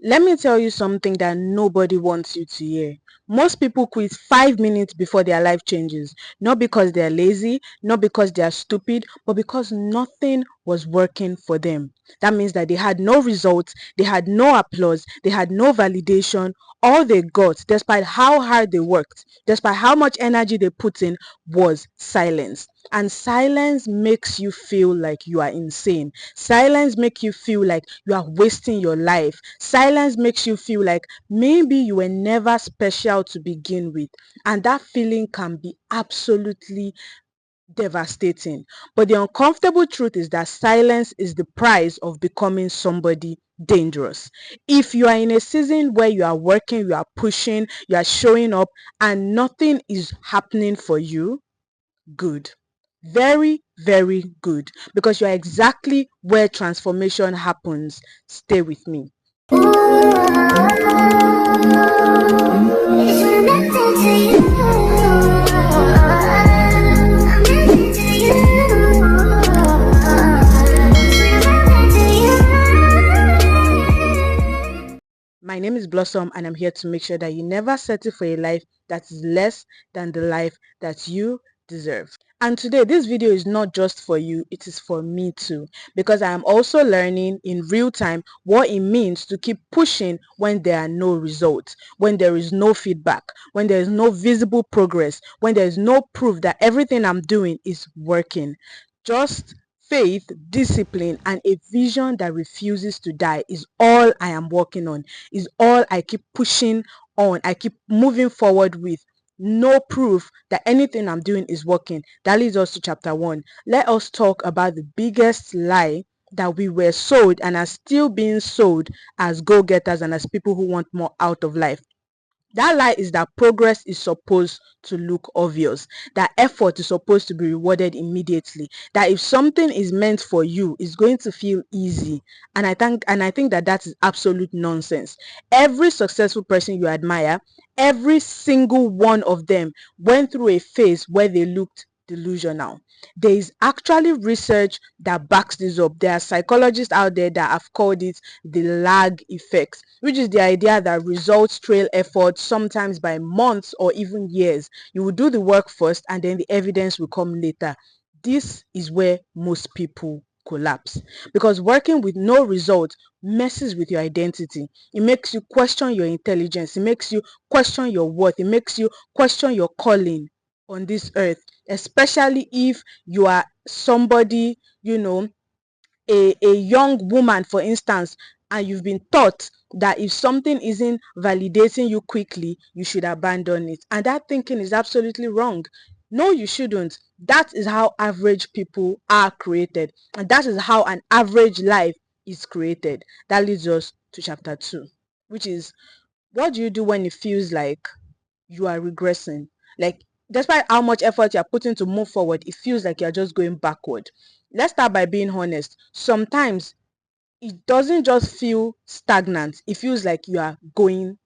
Let me tell you something that nobody wants you to hear. Most people quit 5 minutes before their life changes. Not because they're lazy, not because they're stupid, but because nothing was working for them. That means that they had no results, they had no applause, they had no validation. All they got, despite how hard they worked, despite how much energy they put in, was silence. And silence makes you feel like you are insane. Silence makes you feel like you are wasting your life. Silence makes you feel like maybe you were never special to begin with. And that feeling can be absolutely devastating. But the uncomfortable truth is that silence is the price of becoming somebody dangerous. If you are in a season where you are working, you are pushing, you are showing up, and nothing is happening for you, good. Very, very good. Because you are exactly where transformation happens. Stay with me. My name is Blossom, and I'm here to make sure that you never settle for a life that is less than the life that you deserve. And today, this video is not just for you, it is for me too, because I am also learning in real time what it means to keep pushing when there are no results, when there is no feedback, when there is no visible progress, when there is no proof that everything I'm doing is working. Just faith, discipline, and a vision that refuses to die is all I am working on, is all I keep pushing on, I keep moving forward with. No proof that anything I'm doing is working. That leads us to chapter 1. Let us talk about the biggest lie that we were sold and are still being sold as go-getters and as people who want more out of life. That lie is that progress is supposed to look obvious, that effort is supposed to be rewarded immediately, that if something is meant for you, it's going to feel easy. And I think that is absolute nonsense. Every successful person you admire, every single one of them went through a phase where they looked delusional. There is actually research that backs this up. There are psychologists out there that have called it the lag effect, which is the idea that results trail effort sometimes by months or even years. You will do the work first and then the evidence will come later. This is where most people collapse, because working with no result messes with your identity. It makes you question your intelligence, it makes you question your worth, it makes you question your calling on this earth, especially if you are somebody, a young woman, for instance, and you've been taught that if something isn't validating you quickly, you should abandon it. And that thinking is absolutely wrong. No, you shouldn't. That is how average people are created. And that is how an average life is created. That leads us to chapter 2, which is, what do you do when it feels like you are regressing? Like, despite how much effort you're putting to move forward, it feels like you're just going backward. Let's start by being honest. Sometimes it doesn't just feel stagnant, it feels like you are going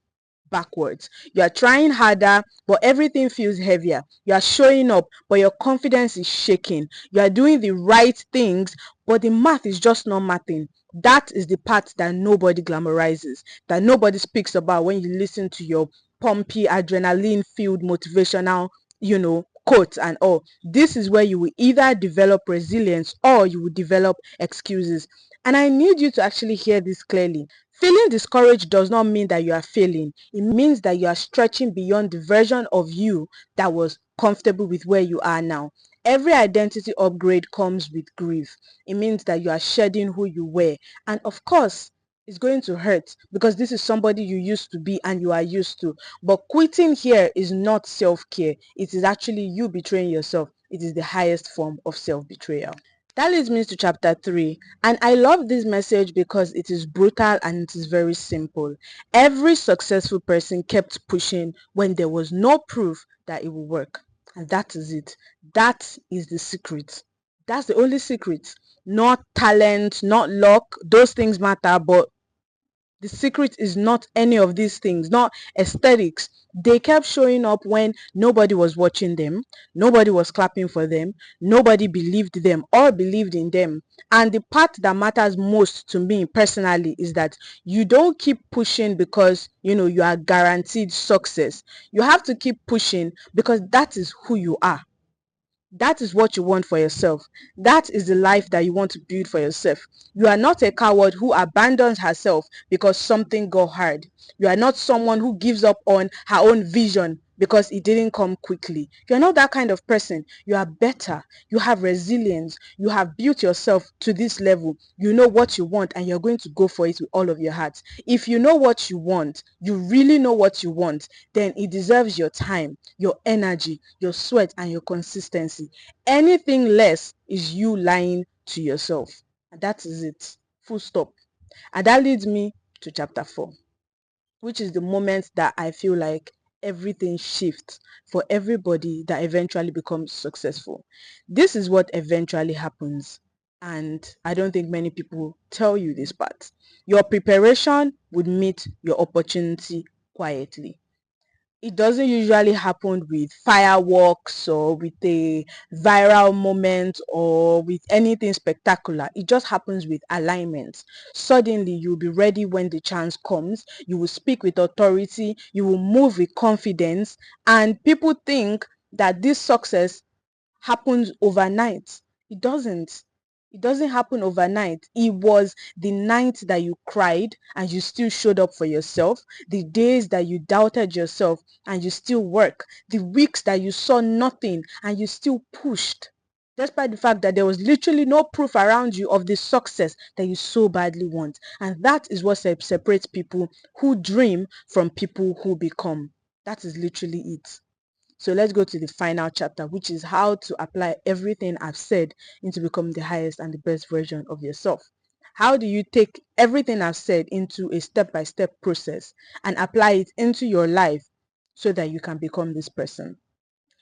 backwards. You are trying harder, but everything feels heavier. You are showing up, but your confidence is shaking. You are doing the right things, but the math is just not mathing. That is the part that nobody glamorizes, that nobody speaks about when you listen to your pumpy, adrenaline filled, motivational, quotes and all. This is where you will either develop resilience or you will develop excuses. And I need you to actually hear this clearly. Feeling discouraged does not mean that you are failing. It means that you are stretching beyond the version of you that was comfortable with where you are now. Every identity upgrade comes with grief. It means that you are shedding who you were. And of course, it's going to hurt because this is somebody you used to be and you are used to. But quitting here is not self-care. It is actually you betraying yourself. It is the highest form of self-betrayal. That leads me to chapter 3. And I love this message because it is brutal and it is very simple. Every successful person kept pushing when there was no proof that it will work. And that is it. That is the secret. That's the only secret. Not talent, not luck. Those things matter, but The secret is not any of these things, not aesthetics. They kept showing up when nobody was watching them, nobody was clapping for them, nobody believed them or believed in them. And the part that matters most to me personally is that you don't keep pushing because you are guaranteed success. You have to keep pushing because that is who you are. That is what you want for yourself. That is the life that you want to build for yourself. You are not a coward who abandons herself because something got hard. You are not someone who gives up on her own vision because it didn't come quickly. You're not that kind of person. You are better. You have resilience. You have built yourself to this level. You know what you want and you're going to go for it with all of your heart. If you know what you want, you really know what you want, then it deserves your time, your energy, your sweat, and your consistency. Anything less is you lying to yourself. And that is it. Full stop. And that leads me to chapter 4, which is the moment that I feel like everything shifts for everybody that eventually becomes successful. This is what eventually happens. And I don't think many people tell you this part. Your preparation would meet your opportunity quietly. It doesn't usually happen with fireworks or with a viral moment or with anything spectacular. It just happens with alignment. Suddenly, you'll be ready when the chance comes. You will speak with authority. You will move with confidence. And people think that this success happens overnight. It doesn't. It doesn't happen overnight. It was the night that you cried and you still showed up for yourself, the days that you doubted yourself and you still work, the weeks that you saw nothing and you still pushed, despite the fact that there was literally no proof around you of the success that you so badly want. And that is what separates people who dream from people who become. That is literally it. So let's go to the final chapter, which is how to apply everything I've said into becoming the highest and the best version of yourself. How do you take everything I've said into a step-by-step process and apply it into your life so that you can become this person?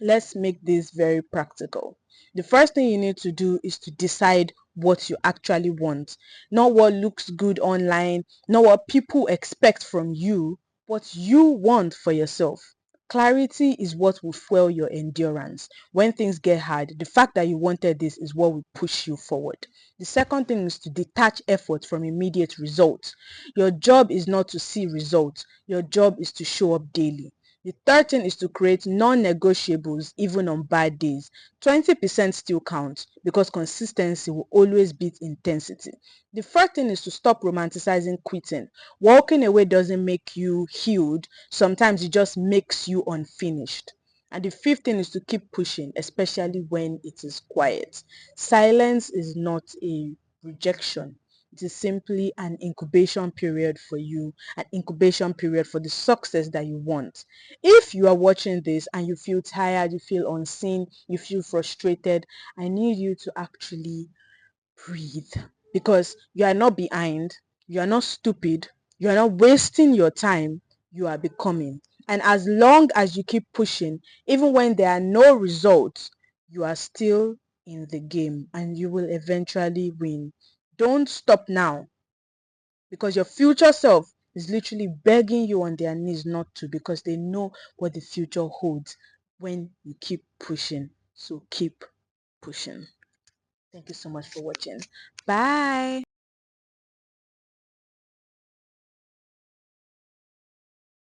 Let's make this very practical. The first thing you need to do is to decide what you actually want, not what looks good online, not what people expect from you, what you want for yourself. Clarity is what will fuel your endurance. When things get hard, the fact that you wanted this is what will push you forward. The second thing is to detach effort from immediate results. Your job is not to see results. Your job is to show up daily. The third thing is to create non-negotiables even on bad days. 20% still counts because consistency will always beat intensity. The fourth thing is to stop romanticizing quitting. Walking away doesn't make you healed. Sometimes it just makes you unfinished. And the fifth thing is to keep pushing, especially when it is quiet. Silence is not a rejection. It is simply an incubation period for you, an incubation period for the success that you want. If you are watching this and you feel tired, you feel unseen, you feel frustrated, I need you to actually breathe, because you are not behind, you are not stupid, you are not wasting your time, you are becoming. And as long as you keep pushing, even when there are no results, you are still in the game and you will eventually win. Don't stop now, because your future self is literally begging you on their knees not to, because they know what the future holds when you keep pushing. So keep pushing. Thank you so much for watching. Bye.